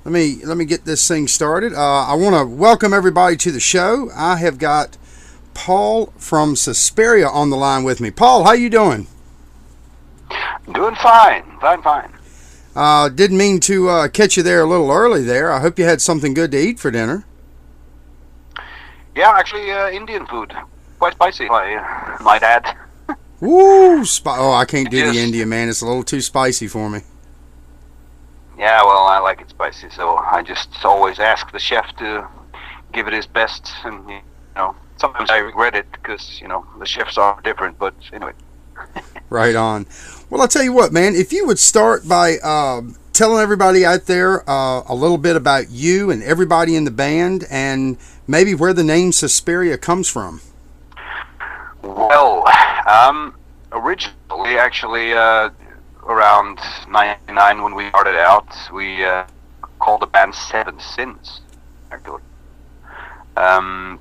Let me get this thing started. I want to welcome everybody to the show. I have got Paul from Susperia on the line with me. Paul, how you doing? Doing fine, fine. Didn't mean to catch you there a little early there. I hope you had something good to eat for dinner. Yeah, actually, Indian food. Quite spicy, I might add. Woo! I can't do the Yes. Indian, man. It's a little too spicy for me. Yeah, well, I like it spicy, so I just always ask the chef to give it his best, and sometimes I regret it because the chefs are different. But anyway, Right on. Well, I'll tell you what, man. If you would start by telling everybody out there a little bit about you and everybody in the band, and maybe where the name Susperia comes from. well, originally, actually, around '99 when we started out, we called the band Seven Sins. Actually.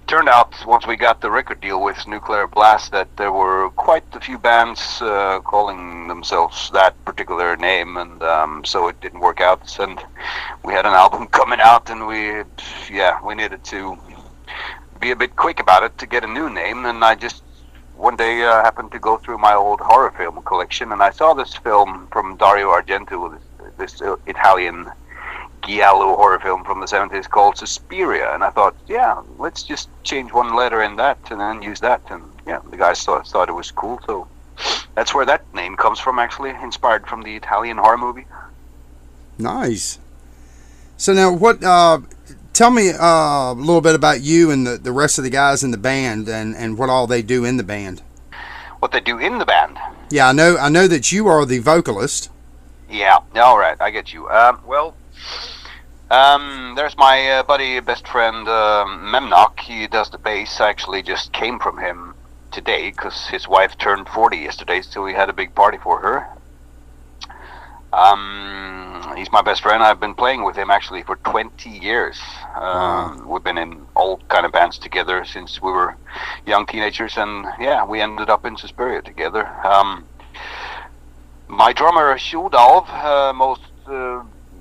Turned out once we got the record deal with Nuclear Blast that there were quite a few bands calling themselves that particular name, and so it didn't work out. And we had an album coming out, and we needed to be a bit quick about it to get a new name. And I just one day happened to go through my old horror film collection, and I saw this film from Dario Argento, this Italian giallo horror film from the 70s called Susperia, and I thought, yeah, let's just change one letter in that and then use that, and yeah, the guys thought it was cool, so that's where that name comes from, actually, inspired from the Italian horror movie. Nice. So now, tell me a little bit about you and the rest of the guys in the band, and what all they do in the band. What they do in the band? Yeah, I know that you are the vocalist. Yeah, all right, I get you. There's my buddy, best friend, Memnock. He does the bass. I actually just came from him today because his wife turned 40 yesterday, so we had a big party for her. He's my best friend. I've been playing with him actually for 20 years. We've been in all kind of bands together since we were young teenagers, and yeah, we ended up in Susperia together. My drummer, Sjodalv, most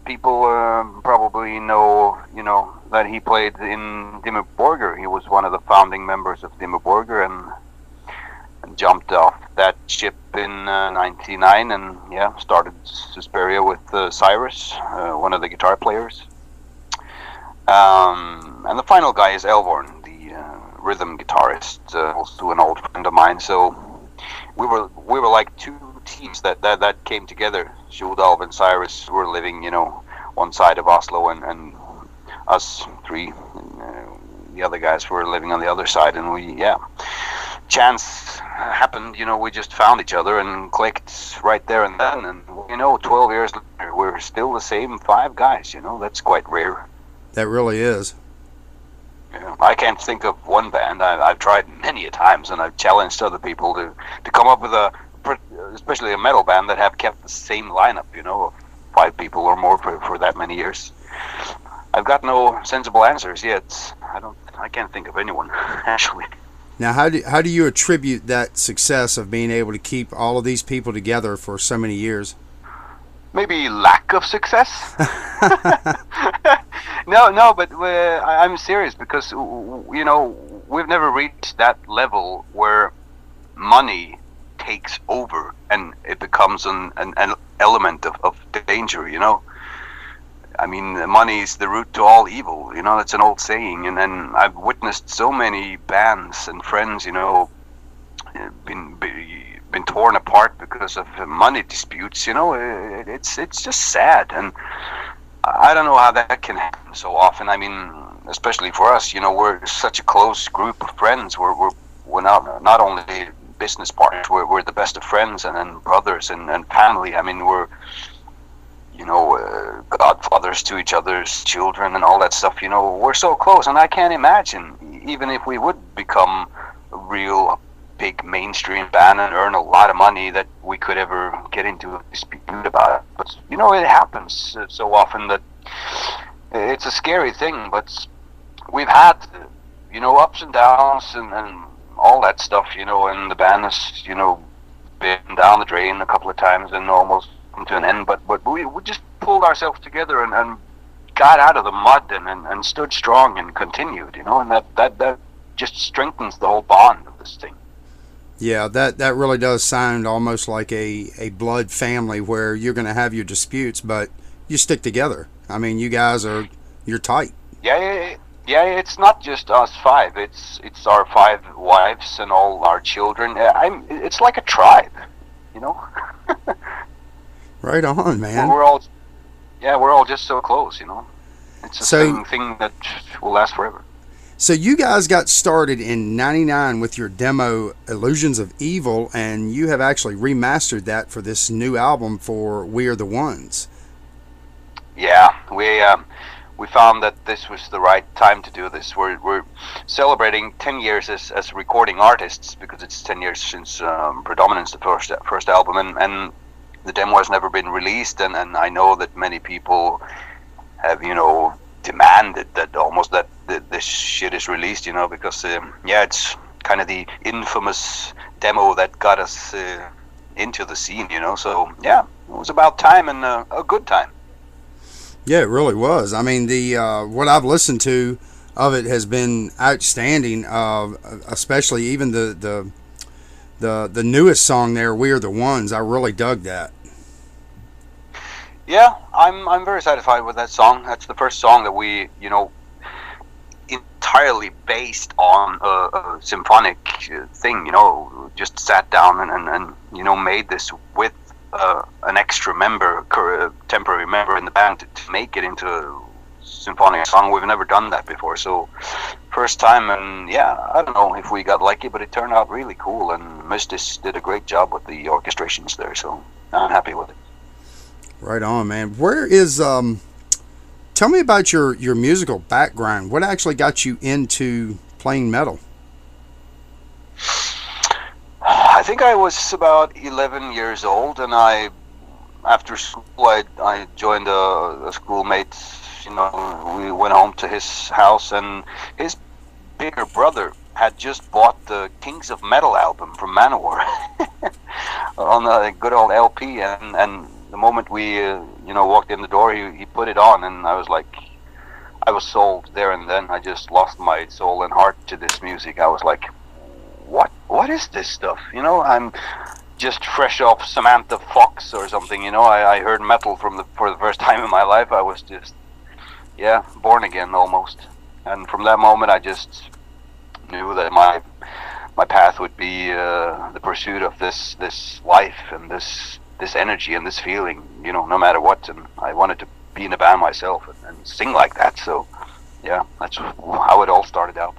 people probably know, that he played in Dimmu Borgir. He was one of the founding members of Dimmu Borgir and jumped off that ship in '99 and started Susperia with Cyrus, one of the guitar players. And the final guy is Elvorn, the rhythm guitarist, also an old friend of mine. So we were like two teams that came together. Sjodalv and Cyrus were living, one side of Oslo, and us three, the other guys were living on the other side, and chance happened, we just found each other and clicked right there and then, and 12 years later, we're still the same five guys, that's quite rare. That really is. Yeah, I can't think of one band. I've tried many a times, and I've challenged other people to come up with especially a metal band that have kept the same lineup, of five people or more for that many years. I've got no sensible answers yet. I can't think of anyone actually. Now, how do you attribute that success of being able to keep all of these people together for so many years? Maybe lack of success. No, but I'm serious because we've never reached that level where money takes over and it becomes an element of danger. I mean, money is the root to all evil. That's an old saying. And then I've witnessed so many bands and friends, been torn apart because of money disputes. It's just sad, and I don't know how that can happen so often. I mean, especially for us, we're such a close group of friends. We're not only business partners. We're the best of friends and brothers and family. I mean, we're godfathers to each other's children and all that stuff. We're so close, and I can't imagine, even if we would become a real big mainstream band and earn a lot of money, that we could ever get into a dispute about it. But it happens so often that it's a scary thing. But we've had ups and downs and all that stuff, and the band has been down the drain a couple of times and almost come to an end. But we just pulled ourselves together and got out of the mud and stood strong and continued, you know, and that just strengthens the whole bond of this thing. Yeah, that really does sound almost like a blood family where you're going to have your disputes, but you stick together. I mean, you're tight. Yeah. It's not just us five. It's our five wives and all our children. It's like a tribe, you know. Right on, man. We're all just so close, you know. It's the same thing that will last forever. So you guys got started in '99 with your demo Illusions of Evil, and you have actually remastered that for this new album for We Are the Ones. Yeah, we found that this was the right time to do this. We're celebrating 10 years as recording artists, because it's 10 years since Predominance, the first album, and the demo has never been released, and I know that many people have, you know, demanded that almost that this shit is released, you know, because it's kind of the infamous demo that got us into the scene, you know. So yeah, it was about time, and a good time. Yeah, it really was. I mean, the what I've listened to of it has been outstanding. Especially even the newest song there, "We Are the Ones." I really dug that. Yeah, I'm very satisfied with that song. That's the first song that we, you know, entirely based on a symphonic thing. You know, just sat down and you know, made this with an extra member, temporary member in the band to make it into a symphonic song. We've never done that before, so first time, and yeah, I don't know if we got lucky, but it turned out really cool, and Mystis did a great job with the orchestrations there, so I'm happy with it. Right on, man. Where is tell me about your musical background. What actually got you into playing metal? I think I was about 11 years old, and after school, I joined a schoolmate. You know, we went home to his house, and his bigger brother had just bought the Kings of Metal album from Manowar on a good old LP, and the moment we you know, walked in the door, he put it on, and I was sold there and then. I just lost my soul and heart to this music. I was like, what is this stuff? You know, I'm just fresh off Samantha Fox or something, you know. I heard metal for the first time in my life. I was just, yeah, born again almost. And from that moment, I just knew that my path would be the pursuit of this life and this energy and this feeling, you know, no matter what. And I wanted to be in a band myself and sing like that. So yeah, that's how it all started out.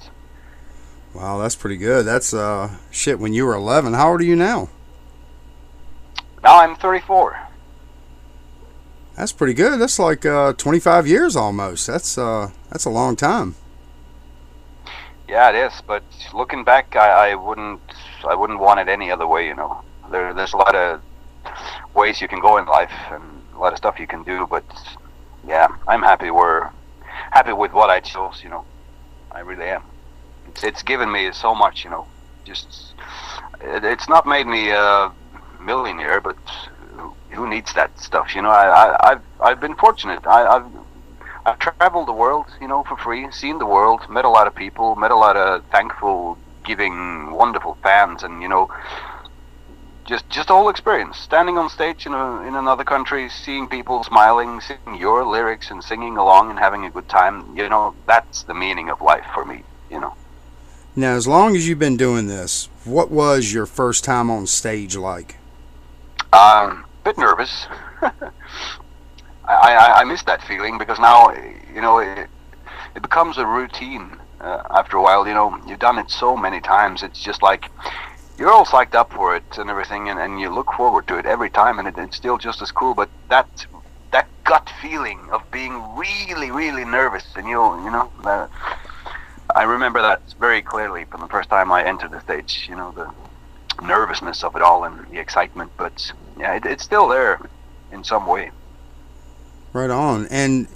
Wow, that's pretty good. That's shit. When you were 11, how old are you now? Now I'm 34. That's pretty good. That's like 25 years almost. That's a long time. Yeah, it is. But looking back, I wouldn't want it any other way. You know, there's a lot of ways you can go in life and a lot of stuff you can do. But yeah, I'm happy. We're happy with what I chose. You know, I really am. It's given me so much. You know, just it's not made me a millionaire, but who needs that stuff? You know, I've been fortunate. I've traveled the world, you know, for free, seen the world, met a lot of people, met a lot of thankful, giving, wonderful fans, and you know, just the whole experience. Standing on stage in another country, seeing people smiling, singing your lyrics and singing along and having a good time. You know, that's the meaning of life for me. You know. Now, as long as you've been doing this, what was your first time on stage like? Bit nervous. I miss that feeling, because now, you know, it becomes a routine after a while. You know, you've done it so many times. It's just like you're all psyched up for it and everything, and you look forward to it every time, and it's still just as cool. But that gut feeling of being really, really nervous, and you know, I remember that very clearly from the first time I entered the stage. You know, the nervousness of it all and the excitement, but yeah, it's still there in some way. Right on. And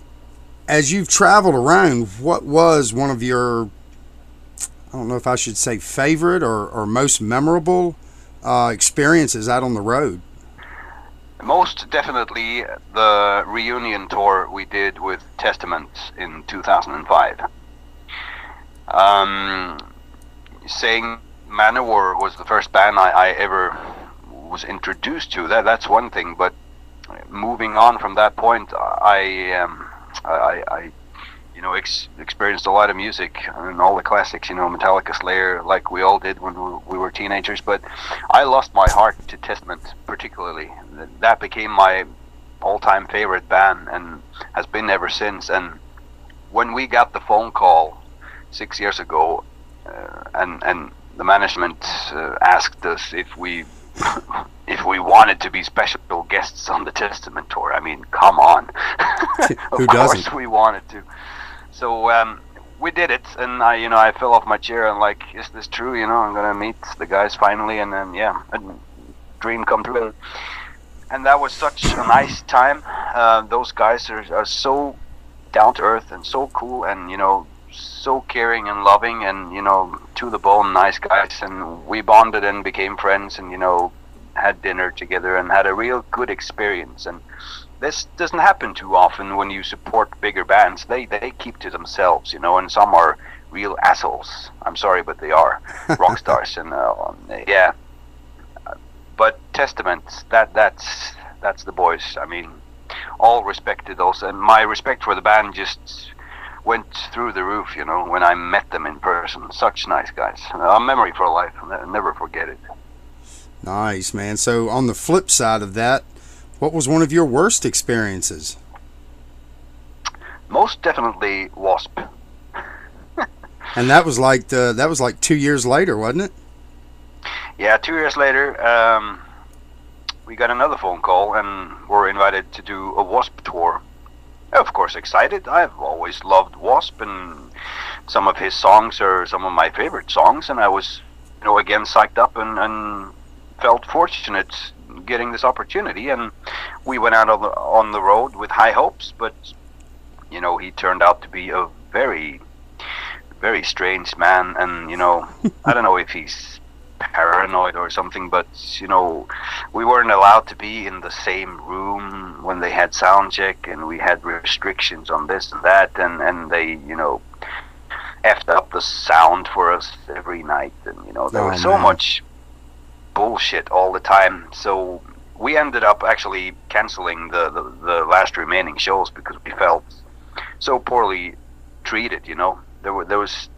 as you've traveled around, what was one of your, I don't know if I should say favorite or most memorable experiences out on the road? Most definitely the reunion tour we did with Testament in 2005. Saying Manowar was the first band I ever was introduced to. That's one thing, but moving on from that point, I experienced a lot of music and all the classics, Metallica, Slayer, like we all did when we were teenagers. But I lost my heart to Testament, particularly. That became my all-time favorite band and has been ever since. And when we got the phone call 6 years ago, and the management asked us if we wanted to be special guests on the Testament tour. I mean, come on. Of course we wanted to. So we did it, and I fell off my chair and like, is this true? I'm gonna meet the guys finally, and then a dream come true. And that was such a nice time. Those guys are so down to earth and so cool, and so caring and loving, and to the bone nice guys. And we bonded and became friends, and had dinner together and had a real good experience. And this doesn't happen too often when you support bigger bands. They keep to themselves, and some are real assholes. I'm sorry, but they are rock stars. And yeah, but Testament, that's the boys. I mean, all respect to those, and my respect for the band just went through the roof, when I met them in person. Such nice guys. A memory for life. I'll never forget it. Nice, man. So on the flip side of that, what was one of your worst experiences? Most definitely Wasp. And that was like 2 years later, wasn't it? Yeah, 2 years later, we got another phone call and were invited to do a Wasp tour. Of course, excited. I've always loved Wasp, and some of his songs are some of my favorite songs, and I was, again psyched up and felt fortunate getting this opportunity. And we went out on the road with high hopes, but he turned out to be a very, very strange man. And I don't know if he's paranoid or something, but we weren't allowed to be in the same room when they had sound check, and we had restrictions on this and that, and they effed up the sound for us every night, and there was so much bullshit all the time. So we ended up actually canceling the last remaining shows because we felt so poorly treated. There was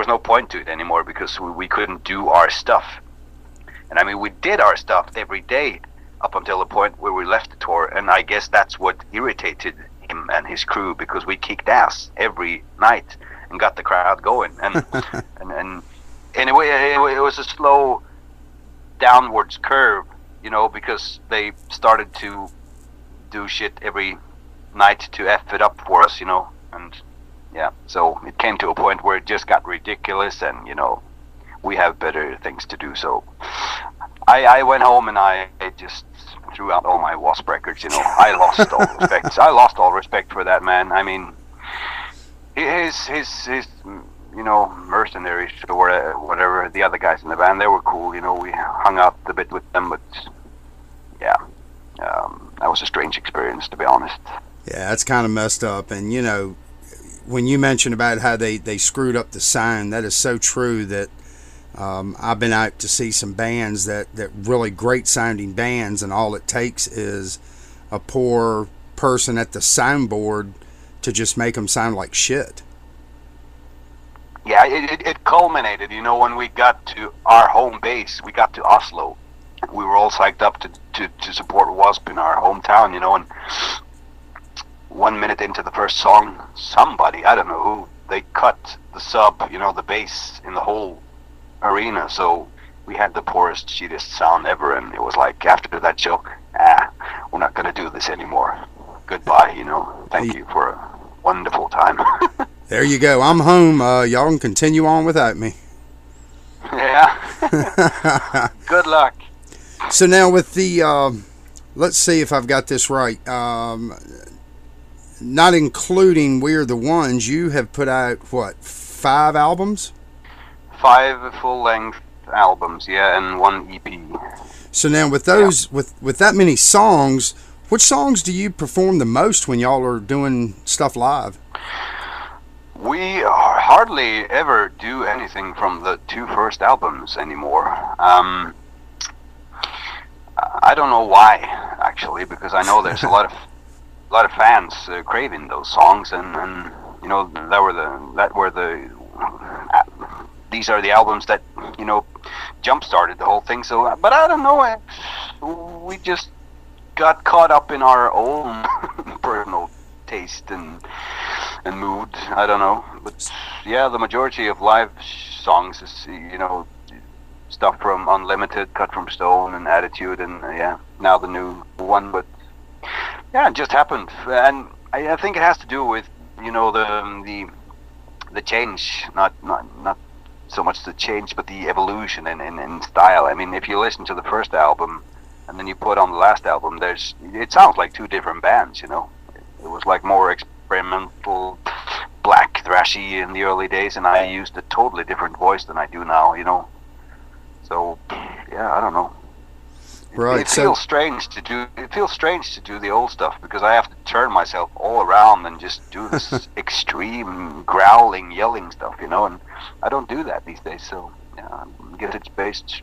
no point to it anymore because we couldn't do our stuff. And I mean, we did our stuff every day up until the point where we left the tour, and I guess that's what irritated him and his crew, because we kicked ass every night and got the crowd going. And and anyway, it was a slow downwards curve, because they started to do shit every night to F it up for us, and yeah, so it came to a point where it just got ridiculous, and we have better things to do. So I went home and I just threw out all my Wasp records. I lost all respect. I lost all respect for that man. I mean, his mercenaries or whatever, the other guys in the band, they were cool. We hung out a bit with them, but yeah, that was a strange experience, to be honest. Yeah, that's kind of messed up. And when you mentioned about how they screwed up the sound, that is so true. That I've been out to see some bands that really great sounding bands, and all it takes is a poor person at the soundboard to just make them sound like shit. Yeah, it culminated, when we got to our home base. We got to Oslo. We were all psyched up to support Wasp in our hometown, and 1 minute into the first song, somebody, I don't know who, they cut the sub, the bass in the whole arena. So we had the poorest, shittiest sound ever, and it was like, after that show, we're not going to do this anymore. Goodbye, Thank you for a wonderful time. There you go. I'm home. Y'all can continue on without me. Yeah. Good luck. So now with the, let's see if I've got this right. Not including We're the Ones, you have put out, 5 albums? 5 full-length albums, yeah, and 1 EP. So now with those, with that many songs, which songs do you perform the most when y'all are doing stuff live? We hardly ever do anything from the two first albums anymore. I don't know why, actually, because I know there's a lot of fans craving those songs, and you know these are the albums that jump started the whole thing. So, but I don't know, we just got caught up in our own personal taste and mood. I don't know, but yeah, the majority of live songs is stuff from Unlimited, Cut from Stone, and Attitude, and now the new one. But yeah, it just happened, and I think it has to do with the change, not so much the change, but the evolution in style. I mean, if you listen to the first album and then you put on the last album, it sounds like two different bands. It was like more experimental, black thrashy in the early days, and I used a totally different voice than I do now. So yeah, I don't know. Right. It feels strange to do. It feels strange to do the old stuff because I have to turn myself all around and just do this extreme growling, yelling stuff, and I don't do that these days. So yeah, I guess it's based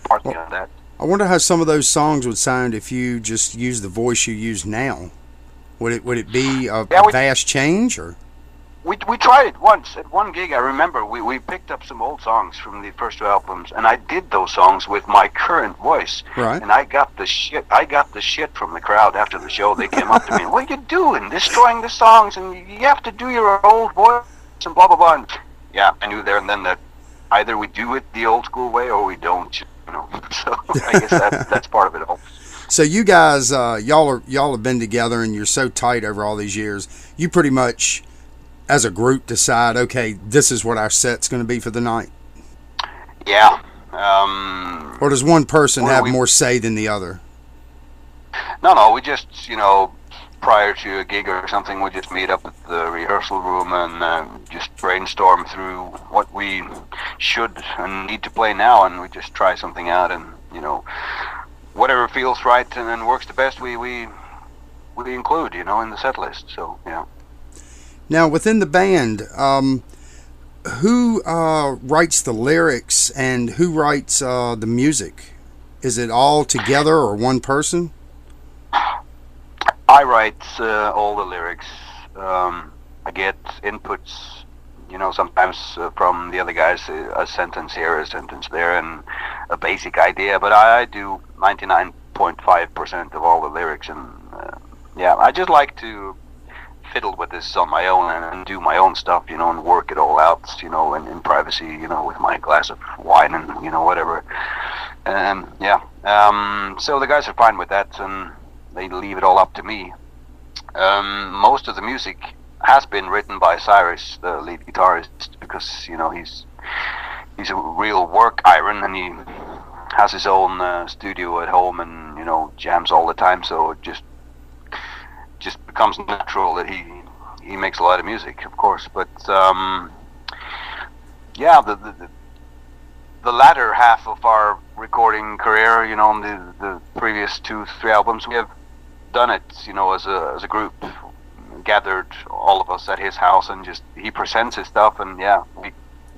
partly on that. I wonder how some of those songs would sound if you just use the voice you use now. Would it be a vast change, or? We tried it once at one gig. I remember we picked up some old songs from the first two albums, and I did those songs with my current voice. Right. And I got the shit from the crowd after the show. They came up to me, "What are you doing? Destroying the songs, and you have to do your old voice and blah blah blah." And yeah, I knew there and then that either we do it the old school way or we don't. So I guess that's part of it all. So you guys, y'all have been together, and you're so tight over all these years. You pretty much, as a group, decide, okay, this is what our set's going to be for the night? Yeah. Or does one person have more say than the other? No, we just, prior to a gig or something, we just meet up at the rehearsal room and just brainstorm through what we should and need to play now, and we just try something out, and, whatever feels right and works the best, we include, in the set list, so, yeah. Now, within the band, who writes the lyrics and who writes the music? Is it all together or one person? I write all the lyrics. I get inputs, sometimes from the other guys, a sentence here, a sentence there, and a basic idea. But I do 99.5% of all the lyrics, and I just like to fiddle with this on my own and do my own stuff, and work it all out, in privacy, with my glass of wine and, whatever. So the guys are fine with that, and they leave it all up to me. Most of the music has been written by Cyrus, the lead guitarist, because, he's a real work iron, and he has his own studio at home and, jams all the time, so it just becomes natural that he makes a lot of music, of course. But the latter half of our recording career, on the previous 2-3 albums, we have done it, as a group, gathered all of us at his house, and just he presents his stuff, and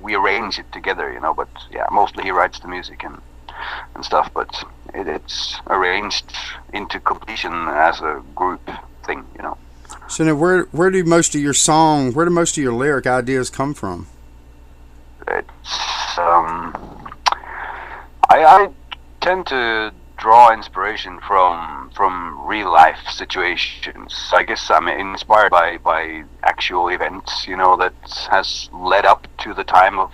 we arrange it together, But mostly he writes the music and stuff, but it's arranged into completion as a group thing, So now, where do most of your lyric ideas come from? It's I tend to draw inspiration from real life situations. I guess I'm inspired by actual events, that has led up to the time of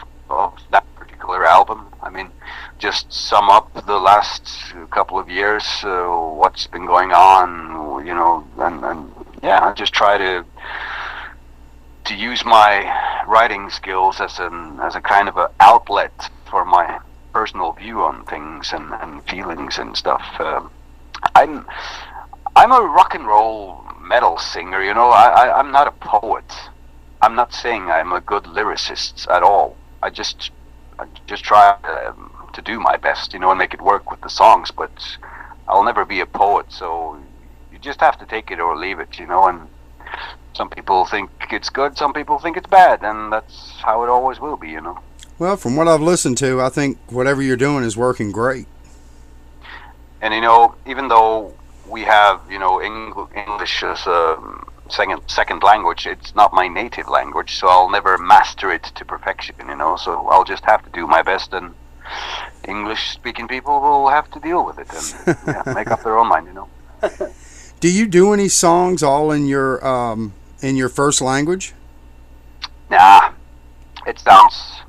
that particular album. I mean, just sum up the last couple of years, what's been going on, and I just try to use my writing skills as a kind of an outlet for my personal view on things and feelings and stuff. I'm a rock and roll metal singer, I'm not a poet. I'm not saying I'm a good lyricist at all. I just try to do my best, you know, and make it work with the songs. But I'll never be a poet, so you just have to take it or leave it, you know. And some people think it's good, some people think it's bad, and that's how it always will be, you know. Well, from what I've listened to, I think whatever you're doing is working great. And you know, even though we have, you know, English as a second language, it's not my native language, so I'll never master it to perfection, you know. So I'll just have to do my best, and English-speaking people will have to deal with it and make up their own mind, you know. Do you do any songs all in your first language? Nah, it sounds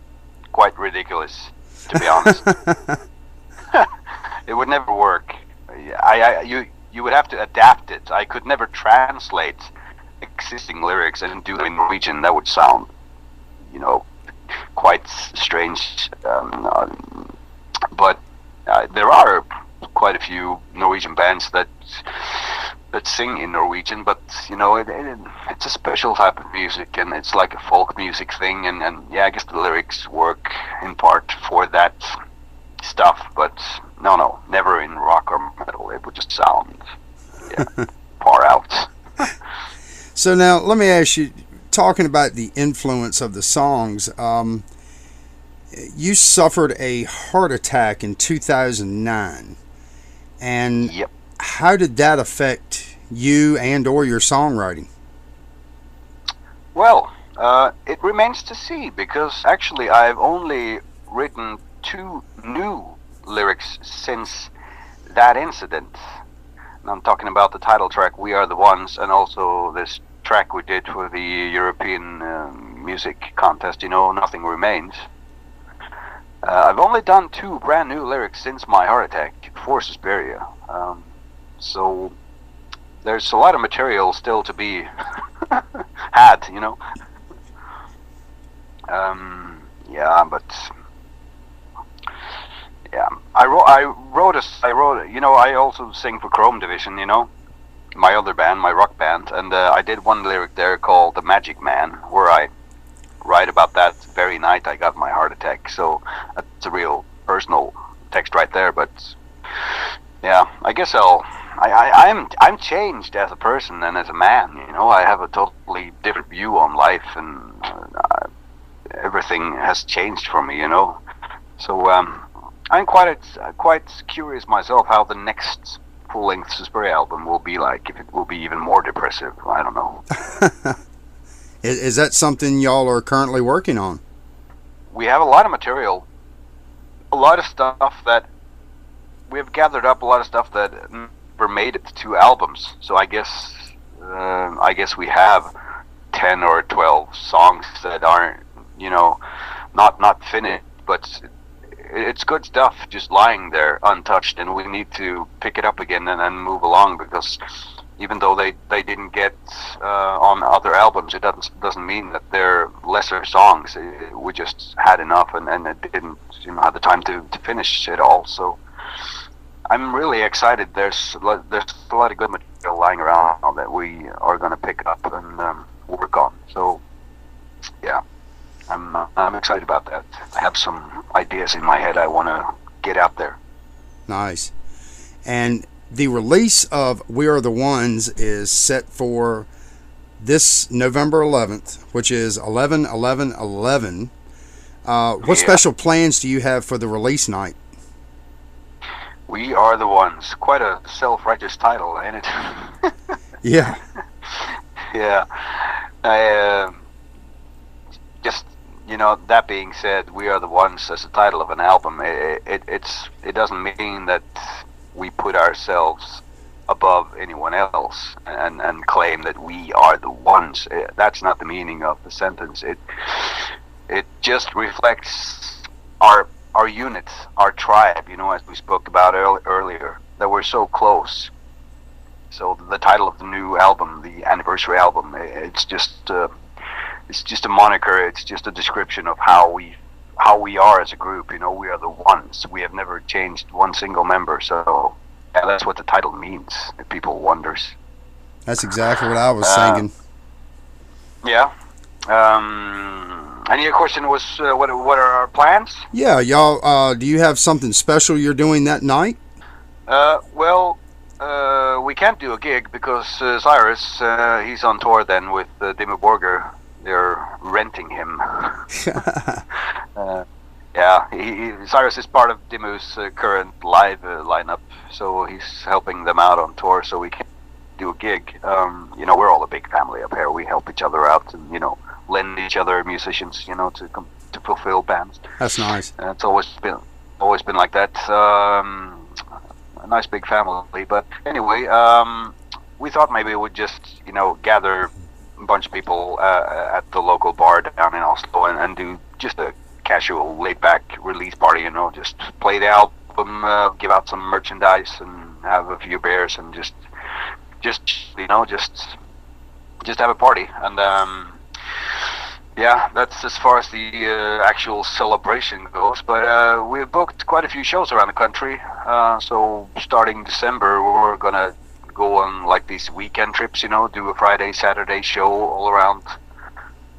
quite ridiculous, to be honest. It would never work. You would have to adapt it. I could never translate existing lyrics and do them in Norwegian. That would sound, you know, quite strange. But there are quite a few Norwegian bands that sing in Norwegian, but you know, it's a special type of music, and it's like a folk music thing, and yeah, I guess the lyrics work in part for that stuff, but no, never in rock or metal. It would just sound far out. So now let me ask you, talking about the influence of the songs, you suffered a heart attack in 2009, and yep. How did that affect you and or your songwriting? Well, it remains to see, because actually I've only written 2 new lyrics since that incident. And I'm talking about the title track, We Are the Ones, and also this track we did for the European music contest, you know, Nothing Remains. I've only done 2 brand new lyrics since my heart attack for Susperia. So there's a lot of material still to be had, you know. I wrote, you know, I also sing for Chrome Division, you know, my other band, my rock band, and I did one lyric there called The Magic Man, where I write about that very night I got my heart attack. So that's a real personal text right there. But yeah, I guess I'm changed as a person and as a man, you know. I have a totally different view on life, and everything has changed for me, you know. So I'm quite curious myself how the next full-length Susperia album will be like, if it will be even more depressive. I don't know. Is that something y'all are currently working on? We have a lot of material, a lot of stuff that we've gathered up, a lot of stuff that never made it to albums. So I guess we have 10 or 12 songs that aren't, you know, not finished, but it's good stuff just lying there untouched, and we need to pick it up again and move along, because even though they didn't get on other albums, it doesn't mean that they're lesser songs. We just had enough, and it didn't, you know, have the time to finish it all. So I'm really excited. There's a lot of good material lying around that we are going to pick up and work on. So yeah, I'm excited about that. I have some ideas in my head I want to get out there. Nice. And the release of We Are the Ones is set for this November 11th, which is 11/11/11. What special plans do you have for the release night? We Are the Ones. Quite a self-righteous title, ain't it? Yeah. Yeah. Just, you know, that being said, We Are the Ones as the title of an album, it doesn't mean that we put ourselves above anyone else and claim that we are the ones. That's not the meaning of the sentence. It just reflects our unit, our tribe, you know, as we spoke about earlier, that we're so close. So the title of the new album, the anniversary album, it's just a moniker. It's just a description of how we are as a group. You know, we are the ones. We have never changed one single member. So yeah, that's what the title means, if people wonders. That's exactly what I was thinking. Yeah. And your question was, what are our plans? Yeah, y'all. Do you have something special you're doing that night? Well, we can't do a gig because Cyrus, he's on tour then with Dimmu Borgir. They're renting him. Yeah, Cyrus is part of Dimmu's current live lineup, so he's helping them out on tour, so we can't do a gig. We're all a big family up here. We help each other out and, lend each other musicians, to fulfill bands. That's nice. It's always been like that. A nice big family. But anyway, we thought maybe we'd just, gather a bunch of people at the local bar down in Oslo and do just a casual, laid-back release party. Just play the album, give out some merchandise, and have a few beers, and just have a party. And yeah, that's as far as the actual celebration goes. But we've booked quite a few shows around the country. So starting December, we're gonna go on like these weekend trips, do a Friday, Saturday show all around,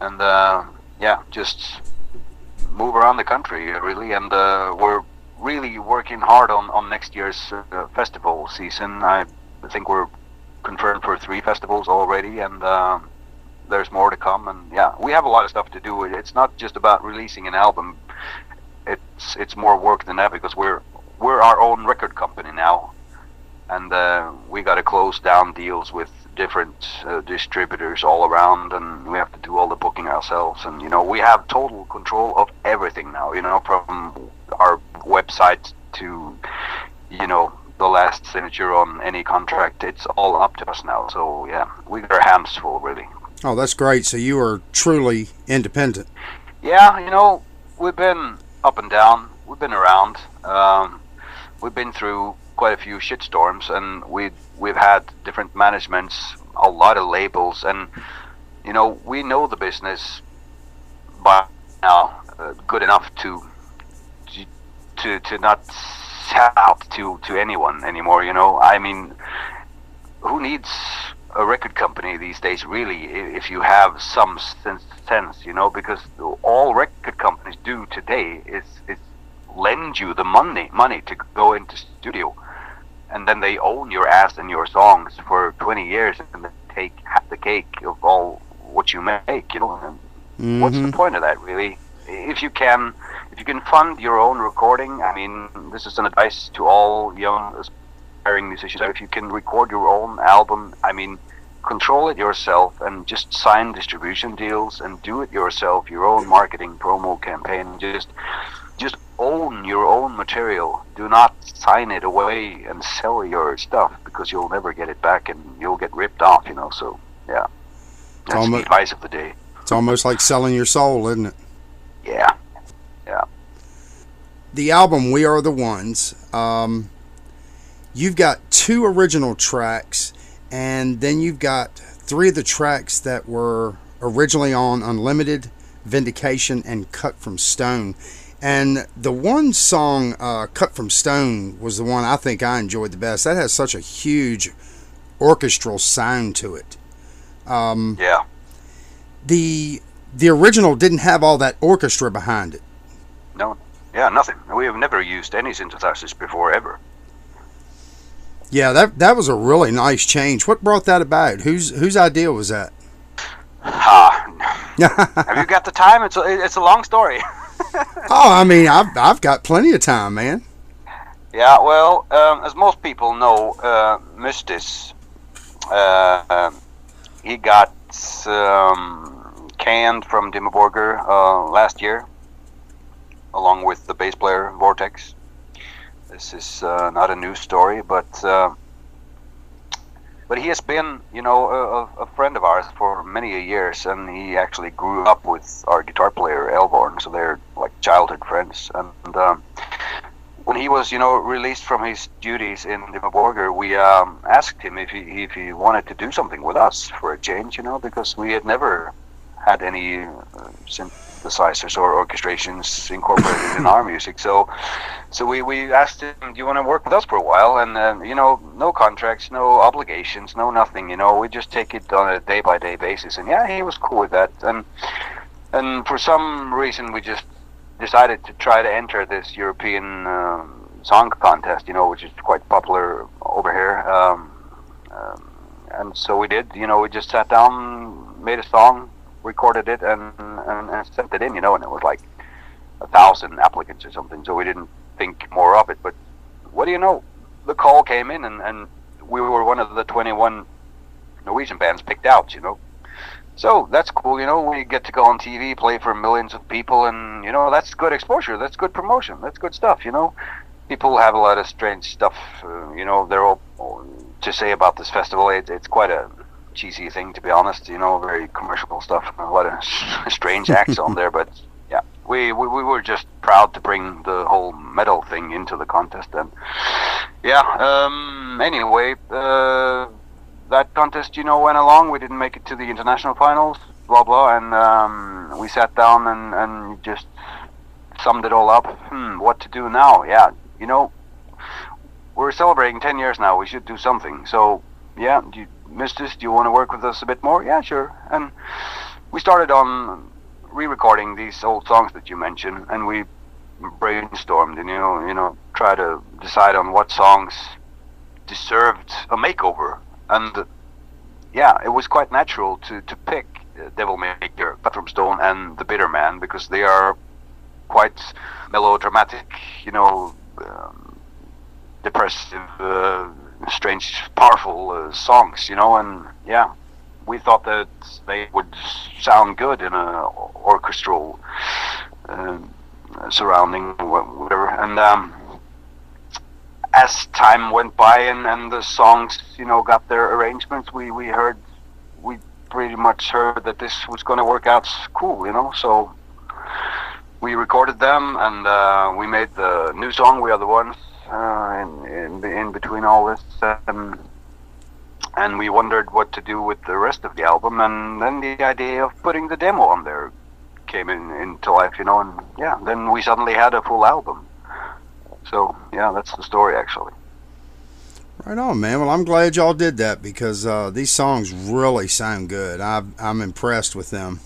and just move around the country really. And we're really working hard on next year's festival season. I think we're confirmed for 3 festivals already, and there's more to come. And yeah, we have a lot of stuff to do. It's not just about releasing an album. It's more work than that, because we're our own record company now, and we got to close down deals with different distributors all around, and we have to do all the booking ourselves. And we have total control of everything now, from our website to the last signature on any contract. It's all up to us now. So yeah, we got our hands full really. Oh, that's great. So you are truly independent. Yeah, we've been up and down. We've been around. We've been through quite a few shitstorms, and we've had different managements, a lot of labels, and we know the business by now good enough to not sell out to anyone anymore. I mean, who needs a record company these days, really, if you have some sense, because all record companies do today is lend you the money to go into studio, and then they own your ass and your songs for 20 years, and then take half the cake of all what you make. And what's the point of that, really? If you can fund your own recording, I mean, this is an advice to all young aspiring musicians. If you can record your own album, I mean, control it yourself and just sign distribution deals and do it yourself, your own marketing promo campaign. Just own your own material. Do not sign it away and sell your stuff, because you'll never get it back and you'll get ripped off, So yeah, that's the advice of the day. It's almost like selling your soul, isn't it? Yeah. The album We Are the Ones, you've got 2 original tracks, and then you've got 3 of the tracks that were originally on Unlimited, Vindication, and Cut From Stone. And the one song, Cut From Stone, was the one I think I enjoyed the best. That has such a huge orchestral sound to it. Yeah. The original didn't have all that orchestra behind it. No. Yeah, nothing. We have never used any synthesizers before, ever. Yeah, that was a really nice change. What brought that about? Whose idea was that? Have you got the time? It's a long story. Oh, I mean, I've got plenty of time, man. Yeah, well, as most people know, Mystis, he got canned from Dimmu Borgir last year, along with the bass player Vortex. This is not a new story, but he has been, a friend of ours for many years, and he actually grew up with our guitar player Elborn, so they're like childhood friends. And when he was, released from his duties in Dimmu Borgir, we asked him if he wanted to do something with us for a change, because we had never had any synthesizers or orchestrations incorporated in our music. So we asked him, do you want to work with us for a while? And no contracts, no obligations, no nothing. We just take it on a day-by-day basis. And yeah, he was cool with that. And And for some reason, we just decided to try to enter this European song contest, which is quite popular over here. And so we did. We just sat down, made a song, recorded it, and sent it in. And it was like 1,000 applicants or something. So we didn't think more of it. But what do you know? The call came in, and we were one of the 21 Norwegian bands picked out. So that's cool, we get to go on TV, play for millions of people, and, that's good exposure, that's good promotion, that's good stuff, People have a lot of strange stuff, they're all to say about this festival. It's quite a cheesy thing, to be honest, very commercial stuff, a lot of strange acts on there, but yeah, we were just proud to bring the whole medal thing into the contest, and anyway, that contest, went along. We didn't make it to the international finals, blah blah, and we sat down and just summed it all up. What to do now? Yeah, we're celebrating 10 years now. We should do something. So, yeah, Mistress, do you want to work with us a bit more? Yeah, sure. And we started on re-recording these old songs that you mentioned, and we brainstormed and try to decide on what songs deserved a makeover. And it was quite natural to pick Devil Maker, Cut from Stone, and The Bitter Man, because they are quite melodramatic, depressive, strange, powerful songs, and we thought that they would sound good in a orchestral surrounding, whatever, and as time went by and the songs, got their arrangements, we pretty much heard that this was going to work out cool, so we recorded them, and we made the new song, We Are the Ones, in between all this, and we wondered what to do with the rest of the album, and then the idea of putting the demo on there came into life, and then we suddenly had a full album. So, that's the story, actually. Right on, man. Well, I'm glad y'all did that, because these songs really sound good. I'm impressed with them.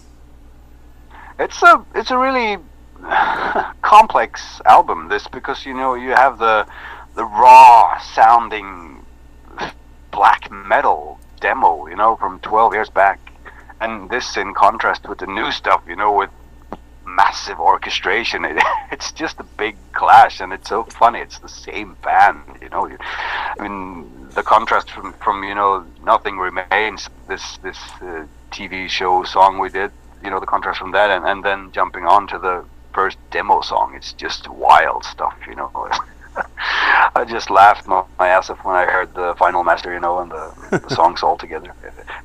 It's a really complex album, this, because, you have the raw sounding black metal demo, from 12 years back. And this in contrast with the new stuff, with massive orchestration. It's just a big clash, and it's so funny. It's the same band, I mean, the contrast from Nothing Remains, this TV show song we did, the contrast from that, and then jumping on to the first demo song. It's just wild stuff, I just laughed my ass off when I heard the final master, and the songs all together.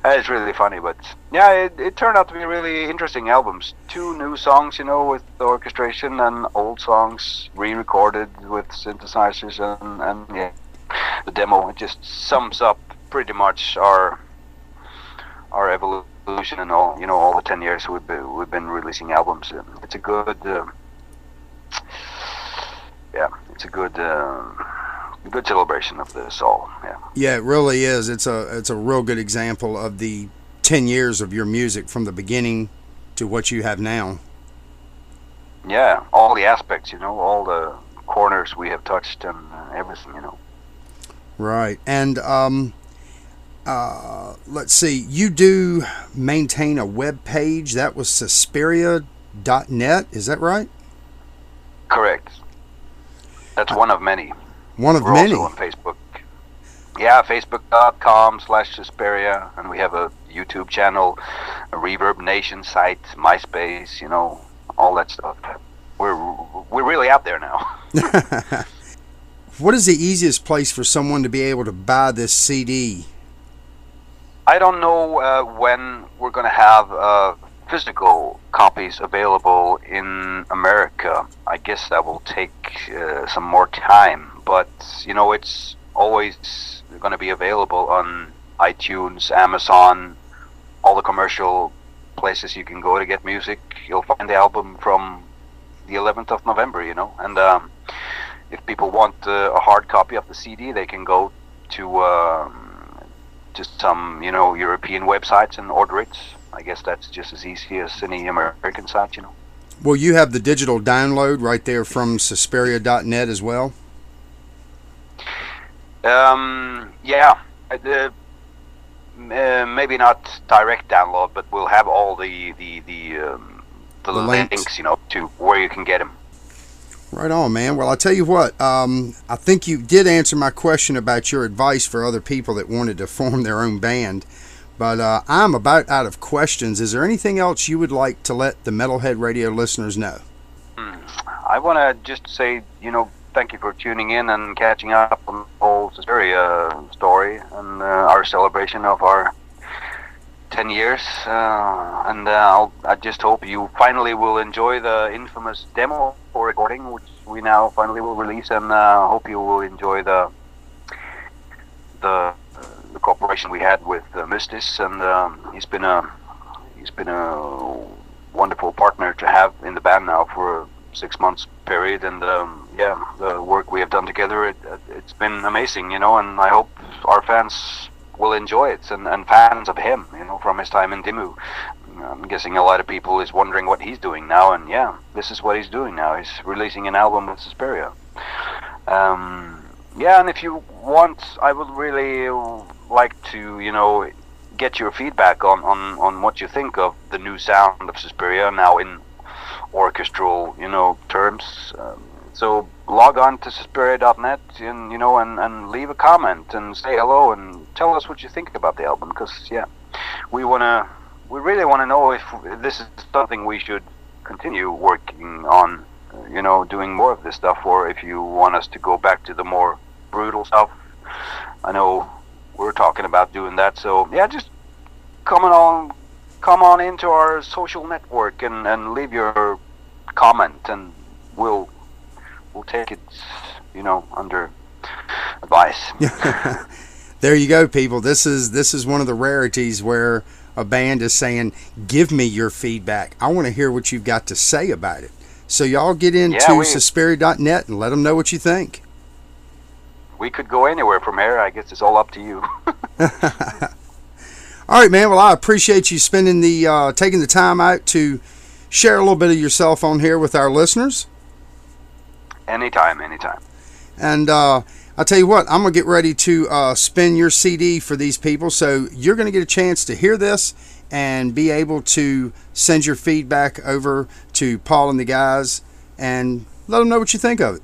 It's really funny, but it turned out to be really interesting albums. 2 new songs, with the orchestration, and old songs re-recorded with synthesizers, and the demo. It just sums up pretty much our evolution and all the 10 years we've been releasing albums. It's a good. It's a good celebration of this all. Yeah, it really is. It's a real good example of the 10 years of your music from the beginning to what you have now. Yeah, all the aspects, all the corners we have touched, and everything, Right. And let's see, you do maintain a web page. That was Susperia.net, is that right? Correct. That's one of many. One of We're many. also on Facebook. Yeah, facebook.com/Susperia, and we have a YouTube channel, a Reverb Nation site, MySpace, all that stuff. We're really out there now. What is the easiest place for someone to be able to buy this CD? I don't know when we're going to have physical copies available in America. I guess that will take some more time, but it's always going to be available on iTunes, Amazon, all the commercial places you can go to get music. You'll find the album from the 11th of November, and if people want a hard copy of the CD, they can go to some European websites and order it. I guess that's just as easy as any American site, you know. Well, you have the digital download right there from Susperia.net as well. Yeah, maybe not direct download, but we'll have all the links, you know, to where you can get them. Right on, man. Well, I'll tell you what, I think you did answer my question about your advice for other people that wanted to form their own band, but I'm about out of questions. Is there anything else you would like to let the Metalhead Radio listeners know? I want to just say, you know, thank you for tuning in and catching up on the whole Susperia story and our celebration of our 10 years. I just hope you finally will enjoy the infamous demo recording, which we now finally will release, and hope you will enjoy the cooperation we had with Mystis, and he's been a wonderful partner to have in the band now for a 6 months period, and yeah, the work we have done together, it's been amazing, you know, and I hope our fans will enjoy it, and fans of him, you know, from his time in Dimmu. I'm guessing a lot of people is wondering what he's doing now, and yeah, this is what he's doing now. He's releasing an album with Susperia. Yeah, and if you want, I would really like to, you know, get your feedback on what you think of the new sound of Susperia now in orchestral, you know, terms. So log on to Susperia.net and, you know, and leave a comment and say hello and tell us what you think about the album, because yeah, we really want to know if this is something we should continue working on, you know, doing more of this stuff, or if you want us to go back to the more brutal stuff. I know we're talking about doing that, so yeah, just come on into our social network and leave your comment, and we'll take it, you know, under advice. There you go, people. This is one of the rarities where a band is saying, give me your feedback. I want to hear what you've got to say about it. So y'all get into Susperia.net and let them know what you think. We could go anywhere from here. I guess it's all up to you. All right, man. Well, I appreciate you spending taking the time out to share a little bit of yourself on here with our listeners. Anytime. And I'll tell you what, I'm going to get ready to spin your CD for these people. So you're going to get a chance to hear this and be able to send your feedback over to Paul and the guys and let them know what you think of it.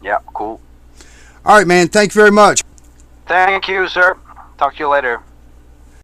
Yeah, cool. All right, man. Thank you very much. Thank you, sir. Talk to you later.